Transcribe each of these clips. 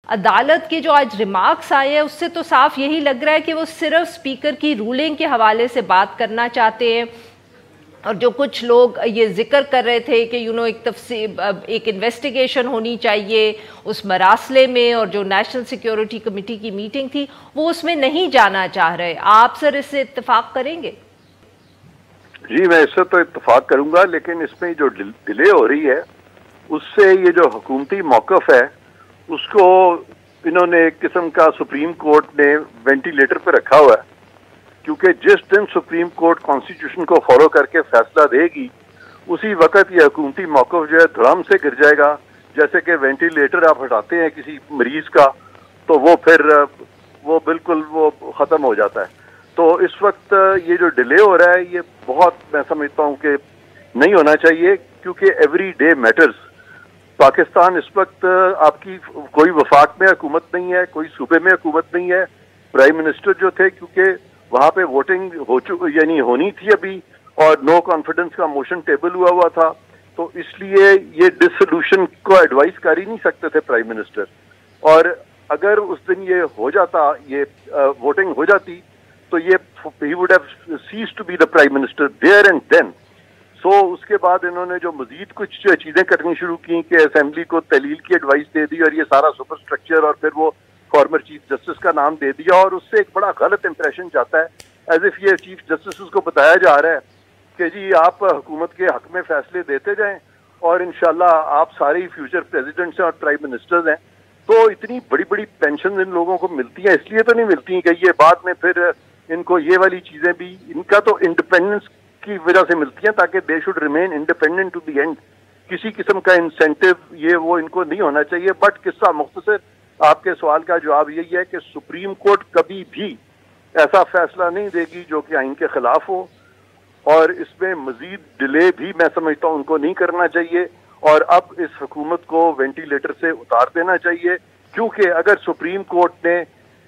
عدالت کے جو آج ریمارکس آئے ہیں اس سے تو صاف یہی لگ رہا ہے کہ وہ صرف اسپیکر کی رولنگ کے حوالے سے بات کرنا چاہتے ہیں، اور جو کچھ لوگ یہ ذکر کر رہے تھے کہ ایک انویسٹیگیشن ہونی چاہیے اس مراسلے میں، اور جو نیشنل سیکیورٹی کمیٹی کی میٹنگ تھی وہ اس میں نہیں جانا چاہ رہے، آپ سر اس سے اتفاق کریں گے؟ جی میں اس سے تو اتفاق کروں گا، لیکن اس میں جو ڈیلے ہو رہی ہے اس سے یہ جو حکومتی موقف ہے اس کو انہوں نے ایک قسم کا سپریم کورٹ نے وینٹیلیٹر پہ رکھا ہوا ہے، کیونکہ جس دن سپریم کورٹ کانسٹیٹیوشن کو فالو کر کے فیصلہ دے گی اسی وقت یہ حکومتی موقف جو ہے دھڑام سے گر جائے گا. جیسے کہ وینٹیلیٹر آپ ہٹاتے ہیں کسی مریض کا تو وہ پھر وہ بالکل وہ ختم ہو جاتا ہے. تو اس وقت یہ جو ڈیلے ہو رہا ہے یہ بہت میں سمجھتا ہوں کہ نہیں ہونا چاہیے، کیونکہ ایوری ڈے میٹرز. پاکستان اس وقت آپ کی کوئی وفاق میں حکومت نہیں ہے، کوئی صوبے میں حکومت نہیں ہے. پرائم منسٹر جو تھے کیونکہ وہاں پہ ووٹنگ یعنی ہونی تھی ابھی، اور نو کانفیڈنس کا موشن ٹیبل ہوا تھا، تو اس لیے یہ ڈسولوشن کو ایڈوائز کر ہی نہیں سکتے تھے پرائم منسٹر. اور اگر اس دن یہ ہو جاتا، یہ ووٹنگ ہو جاتی تو یہ ہی would have says to be the prime minister there and then. So اس کے بعد انہوں نے جو مزید کچھ چیزیں کرنی شروع کی کہ اسمبلی کو تحلیل کی ایڈوائس دے دی، اور یہ سارا سپر اسٹرکچر، اور پھر وہ فارمر چیف جسٹس کا نام دے دیا، اور اس سے ایک بڑا غلط امپریشن جاتا ہے، ایز اف یہ چیف جسٹس کو بتایا جا رہا ہے کہ جی آپ حکومت کے حق میں فیصلے دیتے جائیں اور انشاءاللہ آپ سارے فیوچر پریزیڈنٹس ہیں اور پرائم منسٹرز ہیں. تو اتنی بڑی بڑی پینشن ان لوگوں کو ملتی ہیں، اس لیے تو نہیں ملتی کہ یہ بعد میں پھر ان کو یہ والی چیزیں بھی، ان کا تو انڈیپینڈنس کی وجہ سے ملتی ہیں تاکہ they should remain independent to the end. کسی قسم کا انسینٹیو یہ وہ ان کو نہیں ہونا چاہیے. بٹ قصہ مختصر آپ کے سوال کا جواب یہی ہے کہ سپریم کورٹ کبھی بھی ایسا فیصلہ نہیں دے گی جو کہ آئین کے خلاف ہو، اور اس میں مزید ڈیلے بھی میں سمجھتا ہوں ان کو نہیں کرنا چاہیے، اور اب اس حکومت کو وینٹیلیٹر سے اتار دینا چاہیے. کیونکہ اگر سپریم کورٹ نے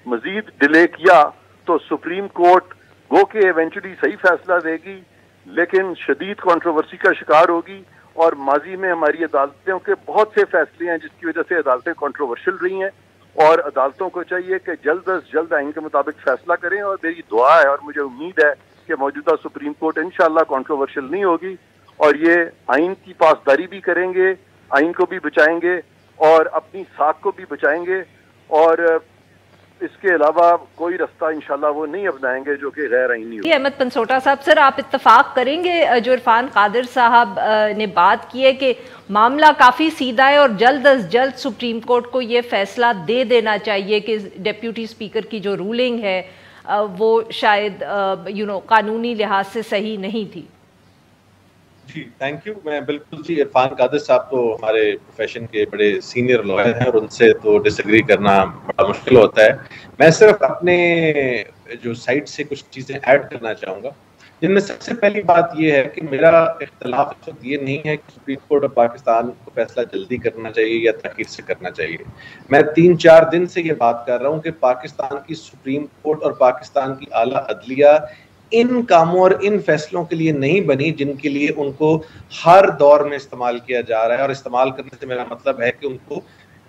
مزید ڈیلے کیا تو سپریم کورٹ گو کہ ایونچولی صحیح فیصلہ دے گی لیکن شدید کنٹروورسی کا شکار ہوگی. اور ماضی میں ہماری عدالتوں کے بہت سے فیصلے ہیں جس کی وجہ سے عدالتیں کنٹروورشل رہی ہیں، اور عدالتوں کو چاہیے کہ جلد از جلد آئین کے مطابق فیصلہ کریں. اور میری دعا ہے اور مجھے امید ہے کہ موجودہ سپریم کورٹ انشاءاللہ کنٹروورشل نہیں ہوگی، اور یہ آئین کی پاسداری بھی کریں گے، آئین کو بھی بچائیں گے اور اپنی ساکھ کو بھی بچائیں گے، اور اس کے علاوہ کوئی رستہ انشاءاللہ وہ نہیں اپنائیں گے جو کہ غیر آئینی ہو. احمد پنسوٹا صاحب، سر آپ اتفاق کریں گے جو عرفان قادر صاحب نے بات کی ہے کہ معاملہ کافی سیدھا ہے اور جلد از جلد سپریم کورٹ کو یہ فیصلہ دے دینا چاہیے کہ ڈیپیوٹی اسپیکر کی جو رولنگ ہے وہ شاید قانونی لحاظ سے صحیح نہیں تھی؟ جی تھینک یو. میں بالکل جی، عرفان قادر صاحب تو ہمارے پروفیشن کے بڑے سینئر لوئر ہیں اور ان سے تو ڈس ایگری کرنا بڑا مشکل ہوتا ہے. میں صرف اپنے جو سائٹ سے کچھ چیزیں ایڈ کرنا چاہوں گا، جن میں سب سے پہلی بات یہ ہے کہ میرا اختلاف اس وقت یہ نہیں ہے کہ سپریم کورٹ آف پاکستان کو فیصلہ جلدی کرنا چاہیے یا تاخیر سے کرنا چاہیے. میں 3-4 دن سے یہ بات کر رہا ہوں کہ پاکستان کی سپریم کورٹ اور پاکستان کی اعلیٰ عدلیہ ان کاموں اور ان فیصلوں کے لیے نہیں بنی جن کے لیے ان کو ہر دور میں استعمال کیا جا رہا ہے. اور استعمال کرنے سے میرا مطلب ہے کہ ان کو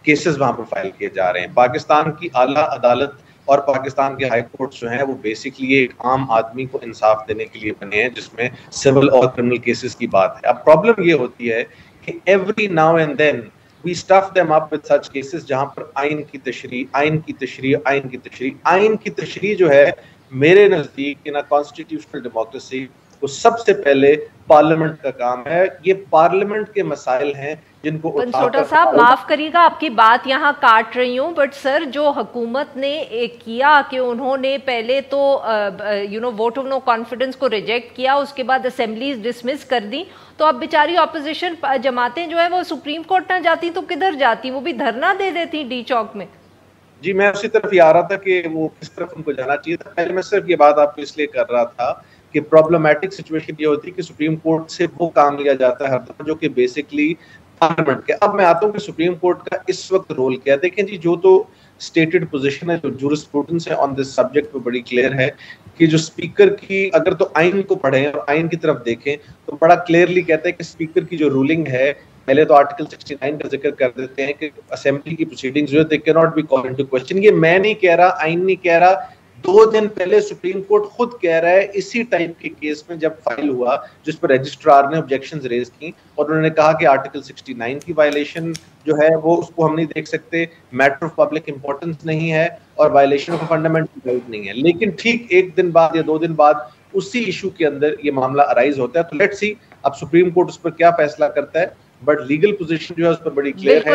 کیسز وہاں پر فائل کیے جا رہے ہیں. پاکستان کی اعلیٰ عدالت اور پاکستان کے ہائی کورٹ جو ہیں وہ بیسکلی ایک عام آدمی کو انصاف دینے کے لیے بنے ہیں، جس میں سول اور کرمنل کیسز کی بات ہے. اب پرابلم یہ ہوتی ہے کہ every now and then we stuff them up with such cases جہاں پر آئین کی تشریح جو ہے میرے نزدیک ان کانسٹیٹیوشنل ڈیموکریسی وہ سب سے پہلے پارلیمنٹ کا کام ہے. یہ پارلیمنٹ کے مسائل ہیں جن کو پنسوٹا صاحب معاف کریے گا آپ کی بات یہاں کاٹ رہی ہوں، بٹ سر جو حکومت نے ایک کیا کہ انہوں نے پہلے تو ووٹ آف نو کانفیڈنس کو ریجیکٹ کیا، اس کے بعد اسمبلیز ڈسمس کر دی، تو اب بیچاری اپوزیشن جماعتیں جو ہیں وہ سپریم کورٹ نہ جاتی تو کدھر جاتی؟ وہ بھی دھرنا دے دیتی ڈی چوک میں. جی میں اسی طرف یہ آ رہا تھا کہ وہ کس طرف ان کو جانا چاہیے تھا. پہلے میں صرف یہ بات آپ کو اس لیے کر رہا تھا کہ پرابلمیٹک سچویشن یہ ہوتی ہے کہ سپریم کورٹ سے وہ کام لیا جاتا ہے ہر دفعہ جو کہ بیسکلی پارلیمنٹ کے. اب میں آتا ہوں کہ سپریم کورٹ کا اس وقت رول کیا ہے. دیکھیں جی، جو تو اسٹیٹڈ پوزیشن ہے، جو جورسپروڈنس ہے آن دس سبجیکٹ وہ بڑی کلیئر ہے کہ جو اسپیکر کی، اگر تو آئین کو پڑھیں اور آئین کی طرف دیکھیں تو بڑا کلیئرلی کہتا ہے کہ اسپیکر کی جو رولنگ ہے پہلے تو آرٹیکل 69 کا ذکر کر دیتے ہیں کہ اسمبلی کی پروسیڈنگز جو ہے they cannot be called into question. یہ میں نہیں کہہ رہا, آئین نہیں کہہ رہا, 2 دن پہلے سپریم کورٹ خود کہہ رہا ہے اسی ٹائپ کے کیس میں جب فائل ہوا جس پر رجسٹرار نے آبجیکشنز ریز کی اور انہوں نے کہا کہ آرٹیکل 69 کی وائلیشن جو ہے وہ اس کو ہم نہیں دیکھ سکتے, میٹر آف پبلک امپورٹنس نہیں ہے اور وائلیشن آف فنڈامنٹل رائٹ نہیں ہے. لیکن ٹھیک 1 دن بعد یا 2 دن بعد اسی ایشو کے اندر یہ معاملہ ارائز ہوتا ہے. تو لیٹس سی اب سپریم کورٹ اس پر کیا فیصلہ کرتا ہے, بٹ لیگل پوزیشن جو ہے اس پر بڑی کلیئر ہے.